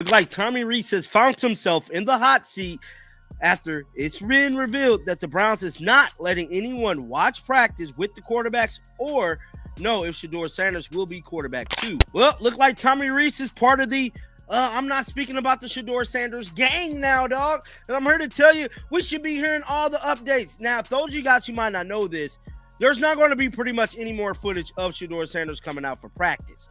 Looks like Tommy Reese has found himself in the hot seat after it's been revealed that the Browns is not letting anyone watch practice with the quarterbacks or know if Shedeur Sanders will be quarterback too. Well, look like Tommy Reese is part of the I'm not speaking about the Shedeur Sanders gang now, dog. And I'm here to tell you, we should be hearing all the updates. Now, if those of you guys who might not know this, there's not going to be pretty much any more footage of Shedeur Sanders coming out for practice.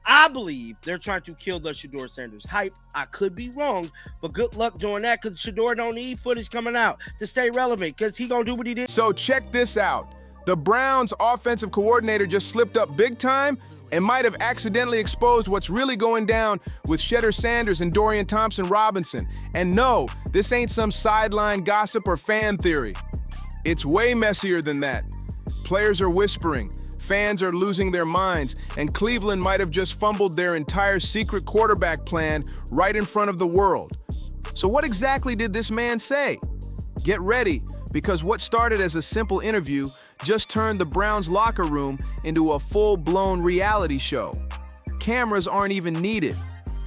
I believe they're trying to kill the Shedeur Sanders hype. I could be wrong, but good luck doing that because Shedeur don't need footage coming out to stay relevant because he going to do what he did. So check this out. The Browns offensive coordinator just slipped up big time and might have accidentally exposed what's really going down with Shedeur Sanders and Dorian Thompson-Robinson. And no, this ain't some sideline gossip or fan theory. It's way messier than that. Players are whispering, fans are losing their minds, and Cleveland might have just fumbled their entire secret quarterback plan right in front of the world. So what exactly did this man say? Get ready, because what started as a simple interview just turned the Browns locker room into a full-blown reality show. Cameras aren't even needed.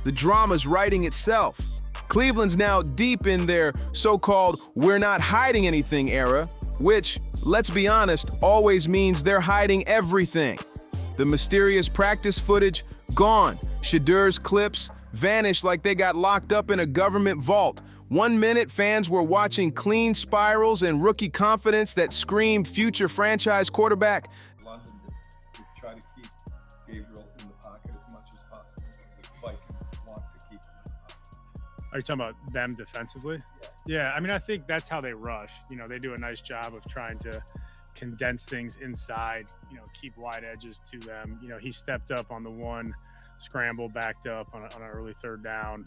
The drama's writing itself. Cleveland's now deep in their so-called "we're not hiding anything" era, which, let's be honest, always means they're hiding everything. The mysterious practice footage, gone. Shedeur's clips vanished like they got locked up in a government vault. 1 minute, fans were watching clean spirals and rookie confidence that screamed future franchise quarterback. London to try to keep Gabriel in the pocket as much as possible. The Vikings want to keep him in the pocket. Are you talking about them defensively? Yeah, I mean, I think that's how they rush. You know, they do a nice job of trying to condense things inside, you know, keep wide edges to them. You know, he stepped up on the one scramble, backed up on an early third down.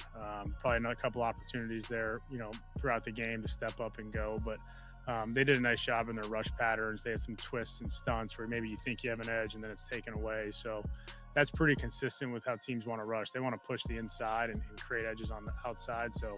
Probably another couple opportunities there, you know, throughout the game to step up and go. But they did a nice job in their rush patterns. They had some twists and stunts where maybe you think you have an edge and then it's taken away. So that's pretty consistent with how teams want to rush. They want to push the inside and create edges on the outside. So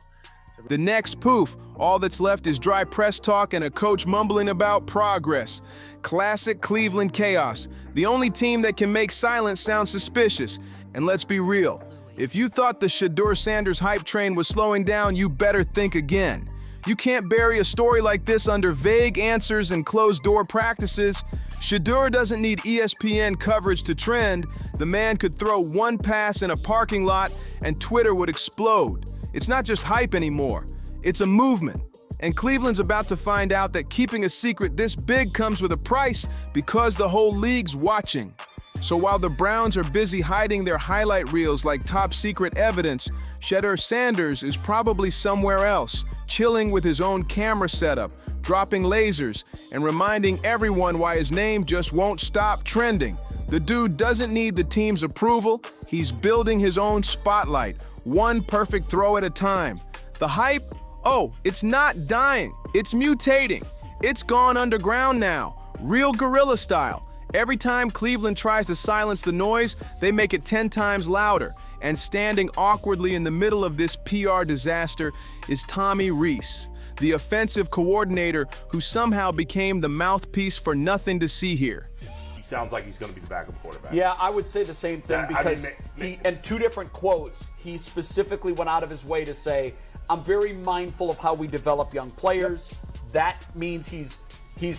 the next poof, all that's left is dry press talk and a coach mumbling about progress. Classic Cleveland chaos. The only team that can make silence sound suspicious. And let's be real, if you thought the Shedeur Sanders hype train was slowing down, you better think again. You can't bury a story like this under vague answers and closed-door practices. Shedeur doesn't need ESPN coverage to trend. The man could throw one pass in a parking lot and Twitter would explode. It's not just hype anymore, it's a movement. And Cleveland's about to find out that keeping a secret this big comes with a price because the whole league's watching. So while the Browns are busy hiding their highlight reels like top secret evidence, Shedeur Sanders is probably somewhere else, chilling with his own camera setup, dropping lasers, and reminding everyone why his name just won't stop trending. The dude doesn't need the team's approval, he's building his own spotlight, one perfect throw at a time. The hype? Oh, it's not dying, it's mutating. It's gone underground now, real guerrilla style. Every time Cleveland tries to silence the noise, they make it 10 times louder. And standing awkwardly in the middle of this PR disaster is Tommy Reese, the offensive coordinator who somehow became the mouthpiece for nothing to see here. He sounds like he's going to be the backup quarterback. Yeah, I would say the same thing because he, in two different quotes, he specifically went out of his way to say, I'm very mindful of how we develop young players. That means he's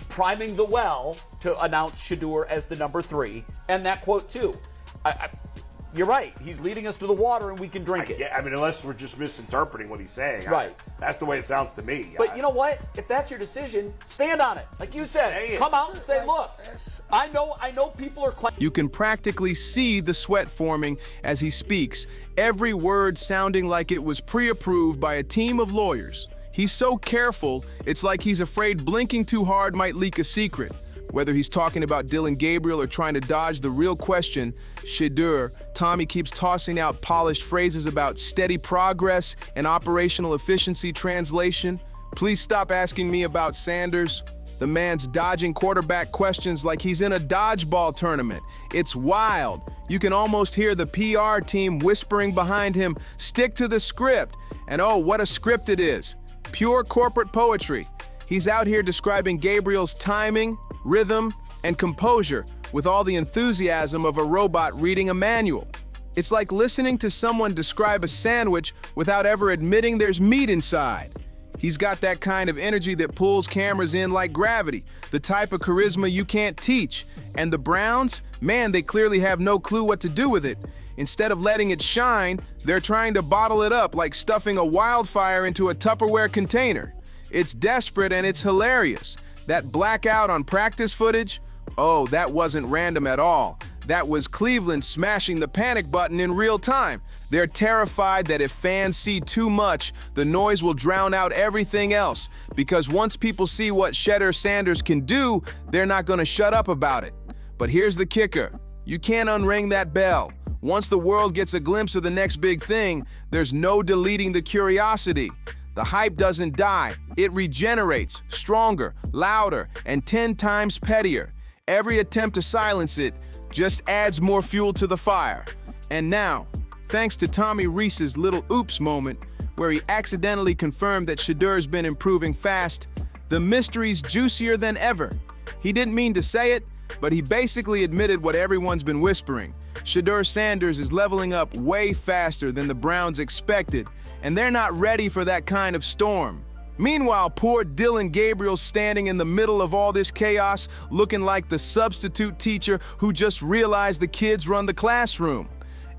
priming the well to announce Shedeur as the number 3. And that quote, too. You're right. He's leading us to the water and we can drink it. Yeah, I mean, unless we're just misinterpreting what he's saying. Right. That's the way it sounds to me. But you know what? If that's your decision, stand on it. Like you said, come out and say, look, I know people are claiming. You can practically see the sweat forming as he speaks, every word sounding like it was pre-approved by a team of lawyers. He's so careful, it's like he's afraid blinking too hard might leak a secret. Whether he's talking about Dillon Gabriel or trying to dodge the real question, Shedeur, Tommy keeps tossing out polished phrases about steady progress and operational efficiency translation. Please stop asking me about Sanders. The man's dodging quarterback questions like he's in a dodgeball tournament. It's wild. You can almost hear the PR team whispering behind him, stick to the script. And oh, what a script it is. Pure corporate poetry. He's out here describing Gabriel's timing, rhythm, and composure with all the enthusiasm of a robot reading a manual. It's like listening to someone describe a sandwich without ever admitting there's meat inside. He's got that kind of energy that pulls cameras in like gravity, the type of charisma you can't teach. And the Browns, man, they clearly have no clue what to do with it. Instead of letting it shine, they're trying to bottle it up like stuffing a wildfire into a Tupperware container. It's desperate and it's hilarious. That blackout on practice footage? Oh, that wasn't random at all. That was Cleveland smashing the panic button in real time. They're terrified that if fans see too much, the noise will drown out everything else. Because once people see what Shedeur Sanders can do, they're not going to shut up about it. But here's the kicker. You can't unring that bell. Once the world gets a glimpse of the next big thing, there's no deleting the curiosity. The hype doesn't die. It regenerates, stronger, louder, and 10 times pettier. Every attempt to silence it just adds more fuel to the fire. And now, thanks to Tommy Reese's little oops moment, where he accidentally confirmed that Shedeur's been improving fast, the mystery's juicier than ever. He didn't mean to say it, but he basically admitted what everyone's been whispering. Shedeur Sanders is leveling up way faster than the Browns expected, and they're not ready for that kind of storm. Meanwhile, poor Dillon Gabriel standing in the middle of all this chaos, looking like the substitute teacher who just realized the kids run the classroom.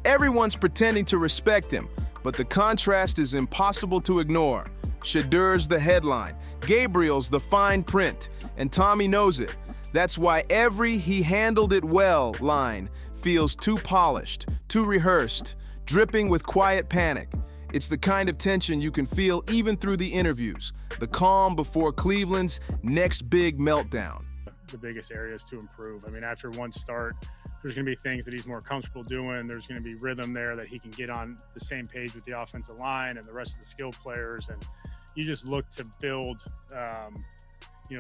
Everyone's pretending to respect him, but the contrast is impossible to ignore. Shedeur's the headline, Gabriel's the fine print, and Tommy knows it. That's why every "he handled it well" line feels too polished, too rehearsed, dripping with quiet panic. It's the kind of tension you can feel even through the interviews, the calm before Cleveland's next big meltdown. The biggest areas to improve. I mean, after one start, there's going to be things that he's more comfortable doing. There's going to be rhythm there that he can get on the same page with the offensive line and the rest of the skill players. And you just look to build,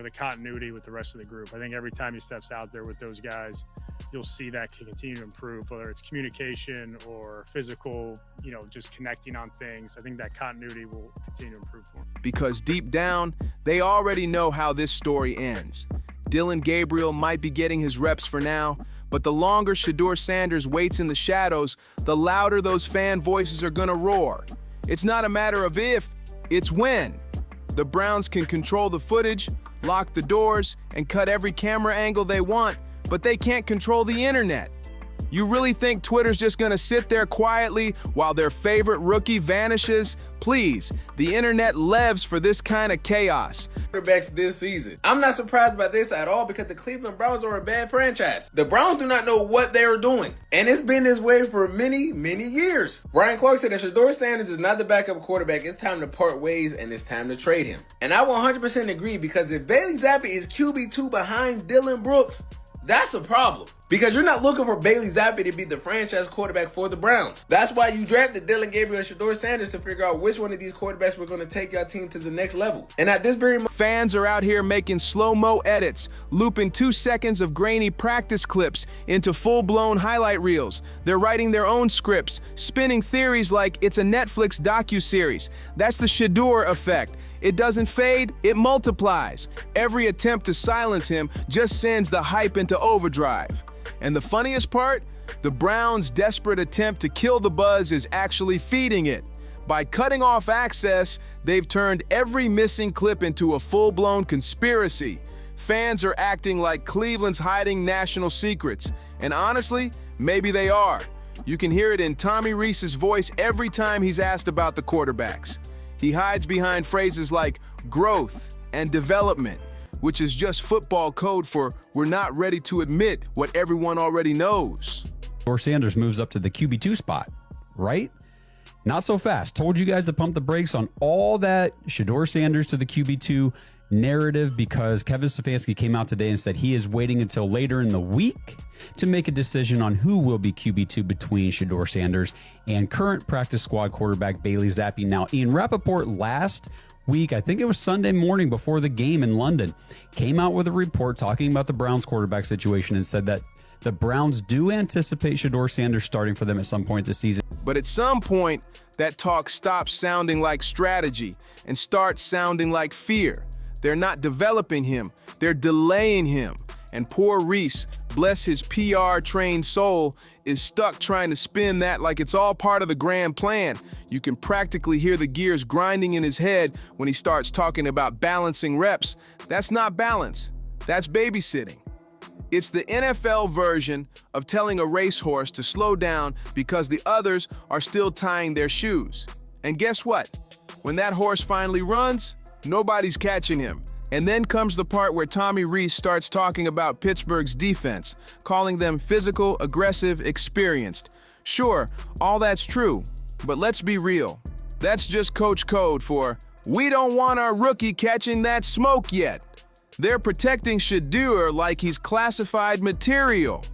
the continuity with the rest of the group. I think every time he steps out there with those guys, you'll see that continue to improve, whether it's communication or physical, just connecting on things. I think that continuity will continue to improve for him. Because deep down, they already know how this story ends. Dillon Gabriel might be getting his reps for now, but the longer Shedeur Sanders waits in the shadows, the louder those fan voices are gonna roar. It's not a matter of if, it's when. The Browns can control the footage, lock the doors, and cut every camera angle they want, but they can't control the internet. You really think Twitter's just gonna sit there quietly while their favorite rookie vanishes? Please, the internet lives for this kind of chaos. Quarterbacks this season. I'm not surprised by this at all because the Cleveland Browns are a bad franchise. The Browns do not know what they are doing, and it's been this way for many, many years. Brian Clark said that Shedeur Sanders is not the backup quarterback. It's time to part ways and it's time to trade him. And I 100% agree, because if Bailey Zappi is QB2 behind Dylan Brooks, that's a problem. Because you're not looking for Bailey Zappi to be the franchise quarterback for the Browns. That's why you drafted Dillon Gabriel and Shedeur Sanders, to figure out which one of these quarterbacks were going to take your team to the next level. And at this very moment, fans are out here making slow-mo edits, looping 2 seconds of grainy practice clips into full-blown highlight reels. They're writing their own scripts, spinning theories like it's a Netflix docuseries. That's the Shedeur effect. It doesn't fade, it multiplies. Every attempt to silence him just sends the hype into overdrive. And the funniest part? The Browns' desperate attempt to kill the buzz is actually feeding it. By cutting off access, they've turned every missing clip into a full-blown conspiracy. Fans are acting like Cleveland's hiding national secrets. And honestly, maybe they are. You can hear it in Tommy Reese's voice every time he's asked about the quarterbacks. He hides behind phrases like growth and development, which is just football code for we're not ready to admit what everyone already knows. Shedeur Sanders moves up to the QB2 spot, right? Not so fast. Told you guys to pump the brakes on all that Shedeur Sanders to the QB2 narrative, because Kevin Stefanski came out today and said he is waiting until later in the week to make a decision on who will be QB2 between Shedeur Sanders and current practice squad quarterback Bailey Zappi. Now, Ian Rappaport last week, I think it was Sunday morning before the game in London, came out with a report talking about the Browns quarterback situation and said that the Browns do anticipate Shedeur Sanders starting for them at some point this season. But at some point, that talk stops sounding like strategy and starts sounding like fear. They're not developing him, they're delaying him. And poor Reese, bless his PR-trained soul, is stuck trying to spin that like it's all part of the grand plan. You can practically hear the gears grinding in his head when he starts talking about balancing reps. That's not balance. That's babysitting. It's the NFL version of telling a racehorse to slow down because the others are still tying their shoes. And guess what? When that horse finally runs, nobody's catching him. And then comes the part where Tommy Reese starts talking about Pittsburgh's defense, calling them physical, aggressive, experienced. Sure, all that's true, but let's be real. That's just coach code for, we don't want our rookie catching that smoke yet. They're protecting Shedeur like he's classified material.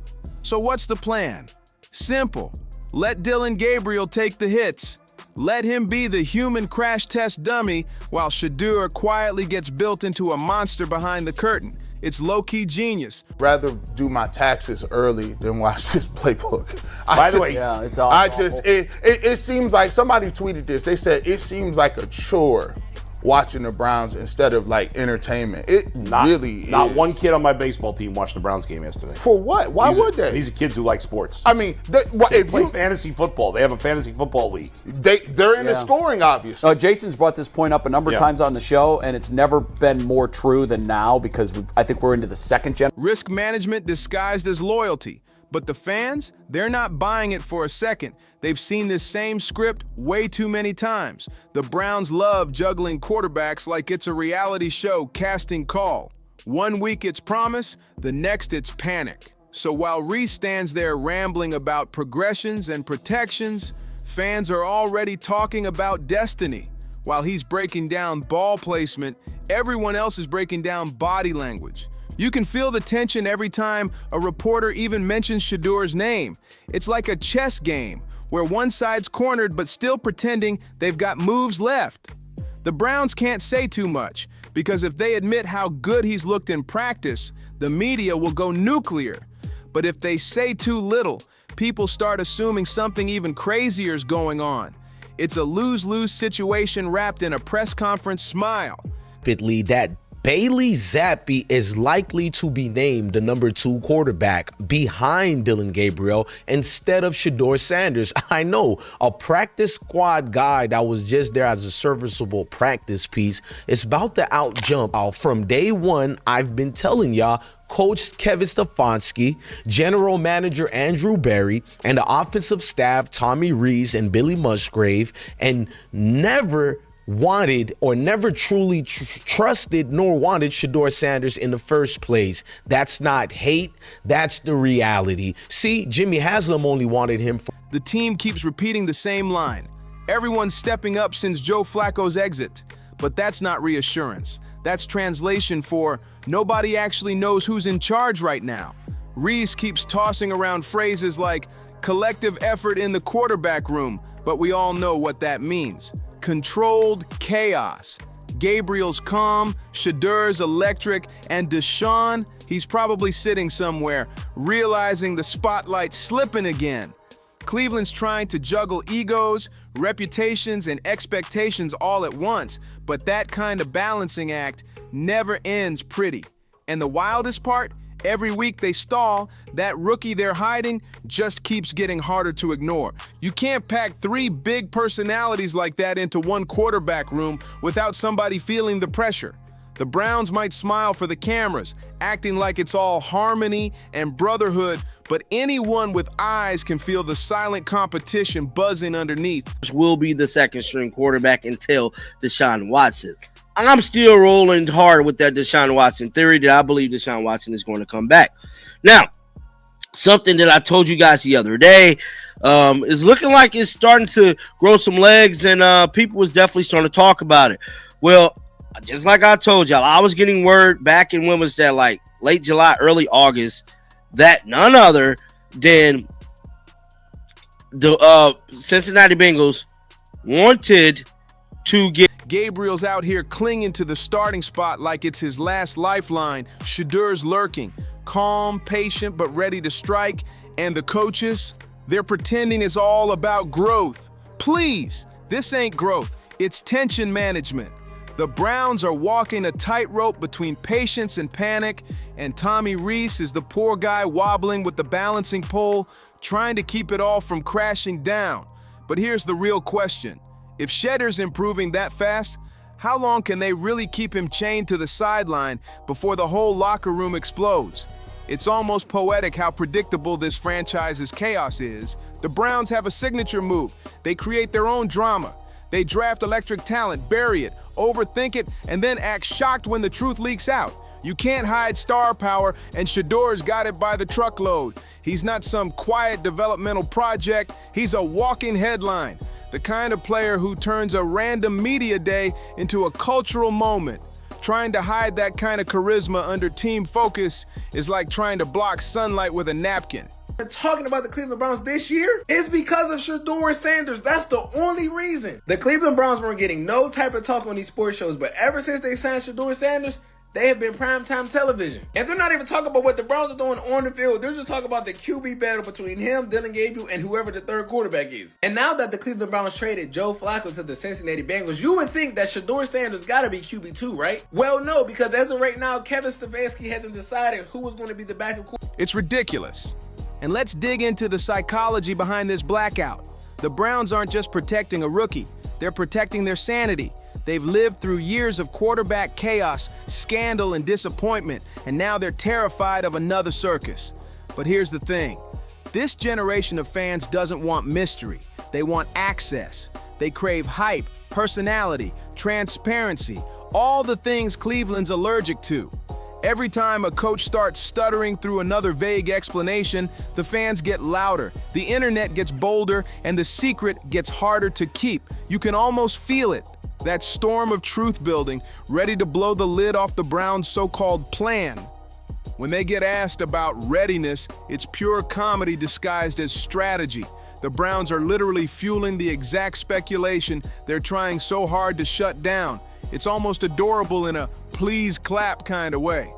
So what's the plan? Simple. Let Dillon Gabriel take the hits. Let him be the human crash test dummy while Shedeur quietly gets built into a monster behind the curtain. It's low-key genius. Rather do my taxes early than watch this playbook. By the way, Yeah, it's awful. It seems like, somebody tweeted this, they said it seems like a chore watching the Browns instead of like entertainment. It really Not is. one kid on my baseball team watched the Browns game yesterday. For what? Why would they? These are kids who like sports. I mean, They if play you, fantasy football. They have a fantasy football league. they're in the scoring, obviously. Jason's brought this point up a number of times on the show, and it's never been more true than now because I think we're into the second gen. Risk management disguised as loyalty. But the fans, they're not buying it for a second. They've seen this same script way too many times. The Browns love juggling quarterbacks like it's a reality show casting call. One week it's promise, the next it's panic. So while Reese stands there rambling about progressions and protections, fans are already talking about destiny. While he's breaking down ball placement, everyone else is breaking down body language. You can feel the tension every time a reporter even mentions Shedeur's name. It's like a chess game where one side's cornered but still pretending they've got moves left. The Browns can't say too much because if they admit how good he's looked in practice, the media will go nuclear. But if they say too little, people start assuming something even crazier is going on. It's a lose-lose situation wrapped in a press conference smile. That Bailey Zappi is likely to be named the number 2 quarterback behind Dillon Gabriel instead of Shedeur Sanders. I know, a practice squad guy that was just there as a serviceable practice piece is about to out-jump. From day one, I've been telling y'all, Coach Kevin Stefanski, General Manager Andrew Berry, and the offensive staff Tommy Reese and Billy Musgrave, and never wanted or never truly trusted nor wanted Shedeur Sanders in the first place. That's not hate, that's the reality. See, Jimmy Haslam only wanted him for— The team keeps repeating the same line. Everyone's stepping up since Joe Flacco's exit. But that's not reassurance. That's translation for nobody actually knows who's in charge right now. Reese keeps tossing around phrases like collective effort in the quarterback room, but we all know what that means. Controlled chaos. Gabriel's calm, Shedeur's electric, and Deshaun, he's probably sitting somewhere, realizing the spotlight's slipping again. Cleveland's trying to juggle egos, reputations, and expectations all at once, but that kind of balancing act never ends pretty. And the wildest part? Every week they stall, that rookie they're hiding just keeps getting harder to ignore. You can't pack 3 big personalities like that into one quarterback room without somebody feeling the pressure. The Browns might smile for the cameras, acting like it's all harmony and brotherhood, but anyone with eyes can feel the silent competition buzzing underneath. Will be the second string quarterback until Deshaun Watson. I'm still rolling hard with that Deshaun Watson theory that I believe Deshaun Watson is going to come back. Now, something that I told you guys the other day is looking like it's starting to grow some legs, and people was definitely starting to talk about it. Well, just like I told y'all, I was getting word back in when was that, like late July, early August, that none other than the Cincinnati Bengals wanted to get Gabriel's out here clinging to the starting spot like it's his last lifeline. Shedeur's lurking, calm, patient, but ready to strike. And the coaches, they're pretending it's all about growth. Please, this ain't growth. It's tension management. The Browns are walking a tightrope between patience and panic, and Tommy Reese is the poor guy wobbling with the balancing pole, trying to keep it all from crashing down. But here's the real question. If Shedeur's improving that fast, how long can they really keep him chained to the sideline before the whole locker room explodes? It's almost poetic how predictable this franchise's chaos is. The Browns have a signature move. They create their own drama. They draft electric talent, bury it, overthink it, and then act shocked when the truth leaks out. You can't hide star power, and Shedeur's got it by the truckload. He's not some quiet developmental project. He's a walking headline, the kind of player who turns a random media day into a cultural moment. Trying to hide that kind of charisma under team focus is like trying to block sunlight with a napkin. Talking about the Cleveland Browns this year is because of Shedeur Sanders. That's the only reason. The Cleveland Browns weren't getting no type of talk on these sports shows, but ever since they signed Shedeur Sanders, they have been primetime television. And they're not even talking about what the Browns are doing on the field. They're just talking about the QB battle between him, Dillon Gabriel, and whoever the third quarterback is. And now that the Cleveland Browns traded Joe Flacco to the Cincinnati Bengals, you would think that Shedeur Sanders got to be QB2, right? Well, no, because as of right now, Kevin Stefanski hasn't decided who was going to be the backup quarterback. It's ridiculous. And let's dig into the psychology behind this blackout. The Browns aren't just protecting a rookie, they're protecting their sanity. They've lived through years of quarterback chaos, scandal, and disappointment, and now they're terrified of another circus. But here's the thing. This generation of fans doesn't want mystery. They want access. They crave hype, personality, transparency, all the things Cleveland's allergic to. Every time a coach starts stuttering through another vague explanation, the fans get louder, the internet gets bolder, and the secret gets harder to keep. You can almost feel it. That storm of truth building, ready to blow the lid off the Browns' so-called plan. When they get asked about readiness, it's pure comedy disguised as strategy. The Browns are literally fueling the exact speculation they're trying so hard to shut down. It's almost adorable in a please clap kind of way.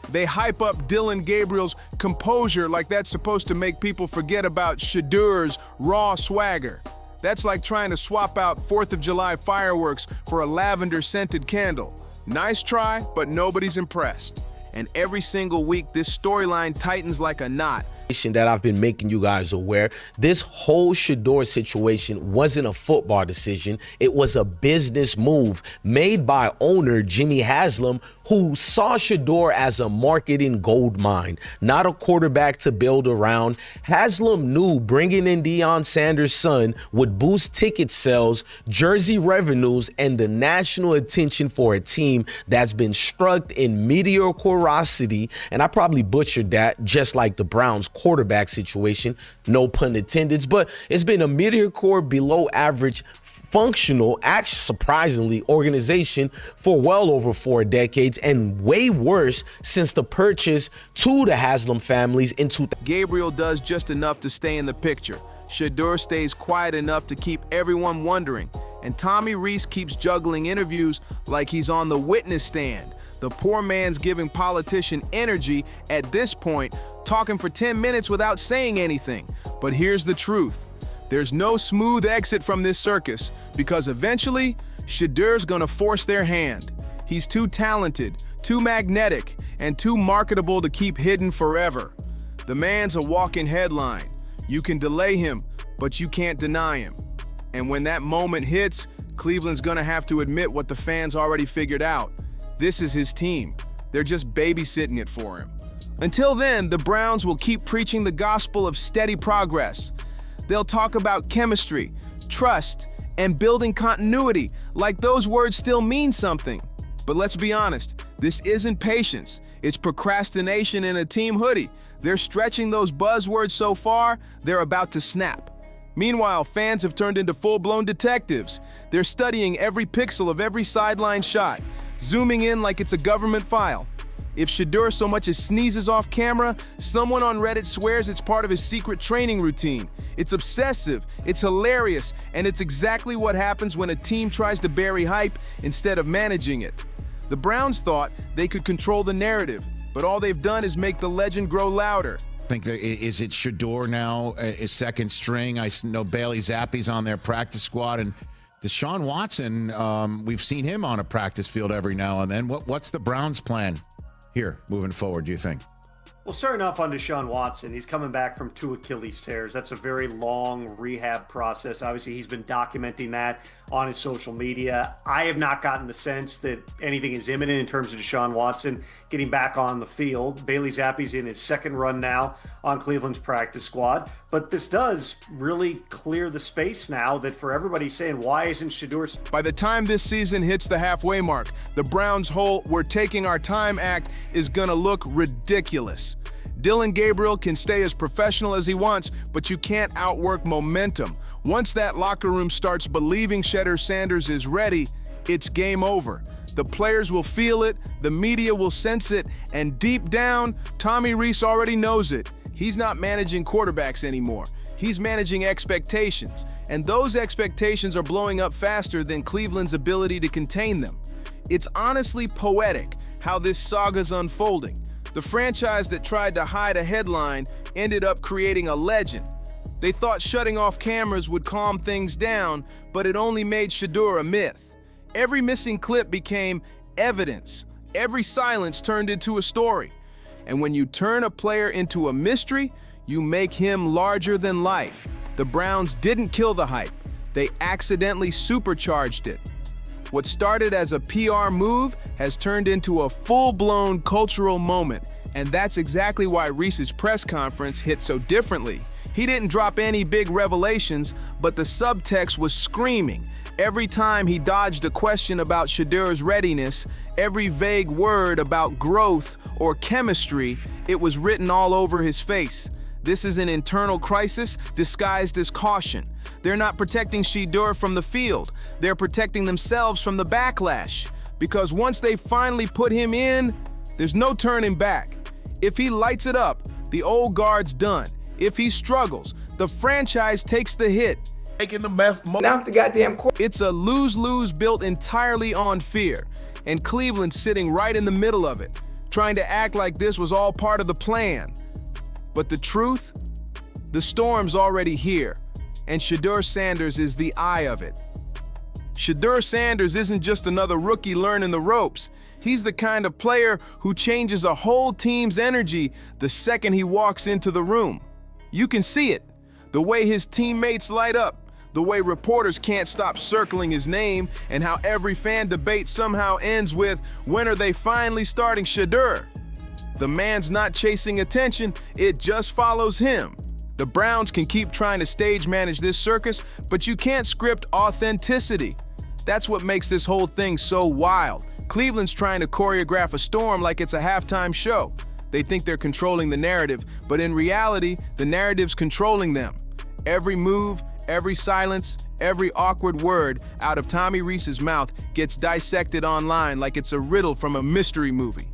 They hype up Dillon Gabriel's composure like that's supposed to make people forget about Shedeur's raw swagger. That's like trying to swap out 4th of July fireworks for a lavender-scented candle. Nice try, but nobody's impressed. And every single week, this storyline tightens like a knot. That I've been making you guys aware, this whole Shedeur situation wasn't a football decision. It was a business move made by owner Jimmy Haslam, who saw Shedeur as a marketing gold mine, not a quarterback to build around. Haslam knew bringing in Deion Sanders' son would boost ticket sales, jersey revenues, and the national attention for a team that's been struck in mediocrity. And I probably butchered that, just like the Browns quarterback situation, no pun intended, but it's been a mediocre, below average, functional, actually surprisingly, organization for well over 4 decades, and way worse since the purchase to the Haslam families in 2000. Gabriel does just enough to stay in the picture. Shedeur stays quiet enough to keep everyone wondering, and Tommy Reese keeps juggling interviews like he's on the witness stand. The poor man's giving politician energy at this point, talking for 10 minutes without saying anything. But here's the truth. There's no smooth exit from this circus, because eventually, Shedeur's gonna force their hand. He's too talented, too magnetic, and too marketable to keep hidden forever. The man's a walking headline. You can delay him, but you can't deny him. And when that moment hits, Cleveland's gonna have to admit what the fans already figured out. This is his team. They're just babysitting it for him. Until then, the Browns will keep preaching the gospel of steady progress. They'll talk about chemistry, trust, and building continuity, like those words still mean something. But let's be honest, this isn't patience. It's procrastination in a team hoodie. They're stretching those buzzwords so far, they're about to snap. Meanwhile, fans have turned into full-blown detectives. They're studying every pixel of every sideline shot, zooming in like it's a government file. If Shedeur so much as sneezes off camera, someone on Reddit swears it's part of his secret training routine. It's obsessive, it's hilarious, and it's exactly what happens when a team tries to bury hype instead of managing it. The Browns thought they could control the narrative, but all they've done is make the legend grow louder. Think that is it Shedeur now, is second string? I know Bailey Zappi's on their practice squad, and Deshaun Watson, we've seen him on a practice field every now and then. What's the Browns' plan here moving forward, do you think? Well, starting off on Deshaun Watson, he's coming back from 2 Achilles tears. That's a very long rehab process. Obviously, he's been documenting that on his social media. I have not gotten the sense that anything is imminent in terms of Deshaun Watson getting back on the field. Bailey Zappe's in his 2nd run now on Cleveland's practice squad. But this does really clear the space now that for everybody saying, why isn't Shedeur? By the time this season hits the halfway mark, the Browns' whole "we're taking our time" act is gonna look ridiculous. Dillon Gabriel can stay as professional as he wants, but you can't outwork momentum. Once that locker room starts believing Shedeur Sanders is ready, it's game over. The players will feel it, the media will sense it, and deep down, Tommy Reese already knows it. He's not managing quarterbacks anymore. He's managing expectations, and those expectations are blowing up faster than Cleveland's ability to contain them. It's honestly poetic how this saga's unfolding. The franchise that tried to hide a headline ended up creating a legend. They thought shutting off cameras would calm things down, but it only made Shedeur a myth. Every missing clip became evidence. Every silence turned into a story. And when you turn a player into a mystery, you make him larger than life. The Browns didn't kill the hype. They accidentally supercharged it. What started as a PR move has turned into a full-blown cultural moment, and that's exactly why Reese's press conference hit so differently. He didn't drop any big revelations, but the subtext was screaming. Every time he dodged a question about Shedeur's readiness, every vague word about growth or chemistry, it was written all over his face. This is an internal crisis disguised as caution. They're not protecting Shedeur from the field. They're protecting themselves from the backlash. Because once they finally put him in, there's no turning back. If he lights it up, the old guard's done. If he struggles, the franchise takes the hit. Making the best now the goddamn court. It's a lose-lose built entirely on fear. And Cleveland's sitting right in the middle of it, trying to act like this was all part of the plan. But the truth? The storm's already here. And Shedeur Sanders is the eye of it. Shedeur Sanders isn't just another rookie learning the ropes. He's the kind of player who changes a whole team's energy the second he walks into the room. You can see it. The way his teammates light up, the way reporters can't stop circling his name, and how every fan debate somehow ends with, when are they finally starting Shedeur? The man's not chasing attention, it just follows him. The Browns can keep trying to stage manage this circus, but you can't script authenticity. That's what makes this whole thing so wild. Cleveland's trying to choreograph a storm like it's a halftime show. They think they're controlling the narrative, but in reality, the narrative's controlling them. Every move, every silence, every awkward word out of Tommy Reese's mouth gets dissected online like it's a riddle from a mystery movie.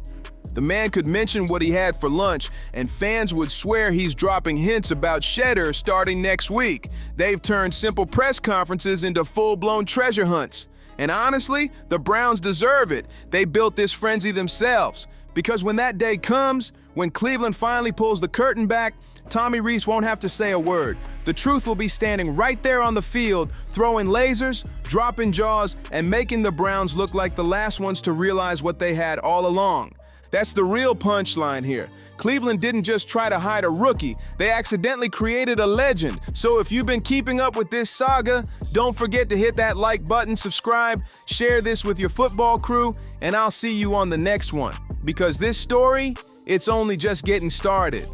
The man could mention what he had for lunch, and fans would swear he's dropping hints about Shedeur starting next week. They've turned simple press conferences into full-blown treasure hunts. And honestly, the Browns deserve it. They built this frenzy themselves. Because when that day comes, when Cleveland finally pulls the curtain back, Tommy Reese won't have to say a word. The truth will be standing right there on the field, throwing lasers, dropping jaws, and making the Browns look like the last ones to realize what they had all along. That's the real punchline here. Cleveland didn't just try to hide a rookie, they accidentally created a legend. So if you've been keeping up with this saga, don't forget to hit that like button, subscribe, share this with your football crew, and I'll see you on the next one. Because this story, it's only just getting started.